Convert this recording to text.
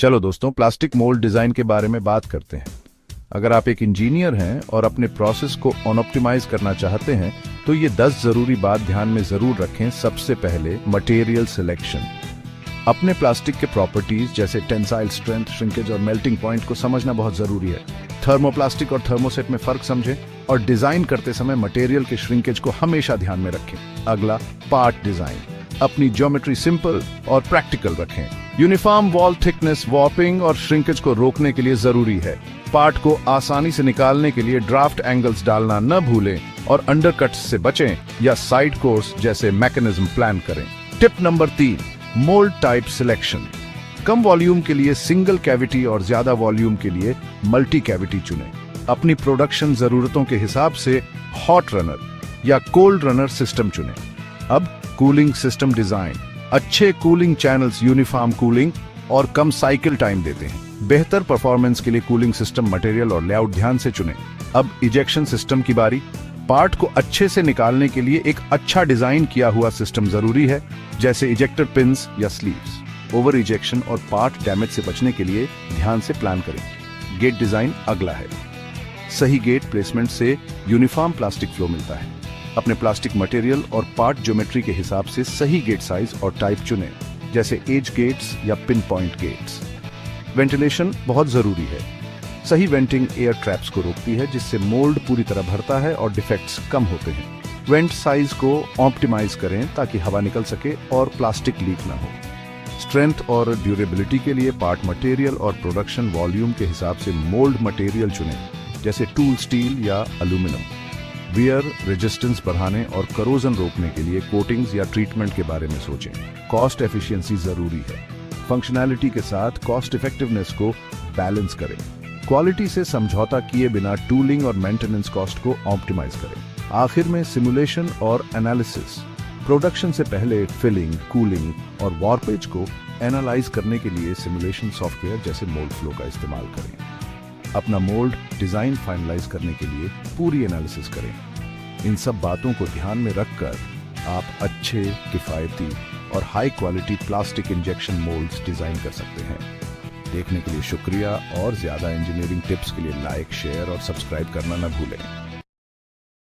चलो दोस्तों, plastic mould design के बारे में बात करते हैं। अगर आप एक इंजीनियर हैं और अपने प्रोसेस को ऑप्टिमाइज करना चाहते हैं तो ये 10 जरूरी बात ध्यान में जरूर रखें। सबसे पहले मटेरियल सिलेक्शन। अपने प्लास्टिक के प्रॉपर्टीज जैसे टेंसाइल स्ट्रेंथ, श्रिंकेज और मेल्टिंग पॉइंट को समझना बहुत जरूरी है। थर्मोप्लास्टिक और थर्मोसेट में फर्क समझें और डिजाइन करते समय मटेरियल के श्रिंकेज को हमेशा ध्यान में रखें। अगला, पार्ट डिजाइन। अपनी ज्योमेट्री सिंपल और प्रैक्टिकल रखें। यूनिफॉर्म वॉल थिकनेस वॉर्पिंग और श्रिंकेज को रोकने के लिए जरूरी है। पार्ट को आसानी से निकालने के लिए ड्राफ्ट एंगल्स डालना न भूलें और अंडरकट्स से बचें या साइड कोर्स जैसे मैकेनिज्म प्लान करें। Tip number 3, mould type selection. कम वॉल्यूम के लिए सिंगल कैविटी और ज्यादा वॉल्यूम के लिए मल्टी कैविटी चुनें। अपनी प्रोडक्शन जरूरतों के हिसाब से हॉट रनर या कोल्ड रनर सिस्टम चुनें। अब कूलिंग सिस्टम डिजाइन। अच्छे कूलिंग चैनल्स यूनिफॉर्म कूलिंग और कम साइकिल टाइम देते हैं। बेहतर परफॉर्मेंस के लिए कूलिंग सिस्टम मटेरियल और लेआउट ध्यान से चुनें। अब इजेक्शन सिस्टम की बारी। पार्ट को अच्छे से निकालने के लिए एक अच्छा डिजाइन किया हुआ सिस्टम जरूरी है, जैसे इजेक्टर पिन्स या स्लीव्स। ओवर इजेक्शन और पार्ट डैमेज से बचने के लिए ध्यान से प्लान करें। गेट डिजाइन अगला है। सही गेट प्लेसमेंट से यूनिफॉर्म प्लास्टिक फ्लो मिलता है। अपने प्लास्टिक मटेरियल और पार्ट ज्योमेट्री के हिसाब से सही गेट साइज और टाइप चुनें, जैसे एज गेट्स या पिन पॉइंट गेट्स। वेंटिलेशन बहुत जरूरी है। सही वेंटिंग एयर ट्रैप्स को रोकती है, जिससे मोल्ड पूरी तरह भरता है और डिफेक्ट्स कम होते हैं। वेंट साइज को ऑप्टिमाइज करें ताकि हवा निकल सके और प्लास्टिक लीक ना हो। स्ट्रेंथ और ड्यूरेबिलिटी के लिए पार्ट मटेरियल और प्रोडक्शन वॉल्यूम के हिसाब से मोल्ड मटेरियल चुनें, जैसे टूल स्टील या एल्यूमिनियम। वियर रेजिस्टेंस बढ़ाने और करोजन रोकने के लिए कोटिंग्स या ट्रीटमेंट के बारे में सोचें। कॉस्ट एफिशिएंसी जरूरी है। फंक्शनैलिटी के साथ कॉस्ट इफेक्टिवनेस को बैलेंस करें। क्वालिटी से समझौता किए बिना टूलिंग और मेंटेनेंस कॉस्ट को ऑप्टिमाइज करें। आखिर में सिमुलेशन और एनालिसिस। प्रोडक्शन से पहले फिलिंग, कूलिंग और वॉर्पेज को एनालाइज करने के लिए सिमुलेशन सॉफ्टवेयर जैसे मोल्ड फ्लो का इस्तेमाल करें। अपना मोल्ड डिजाइन फाइनलाइज करने के लिए पूरी एनालिसिस करें। इन सब बातों को ध्यान में रखकर आप अच्छे, किफायती और high quality plastic injection moulds design कर सकते हैं। देखने के लिए शुक्रिया और ज्यादा इंजीनियरिंग टिप्स के लिए लाइक, शेयर और सब्सक्राइब करना न भूलें।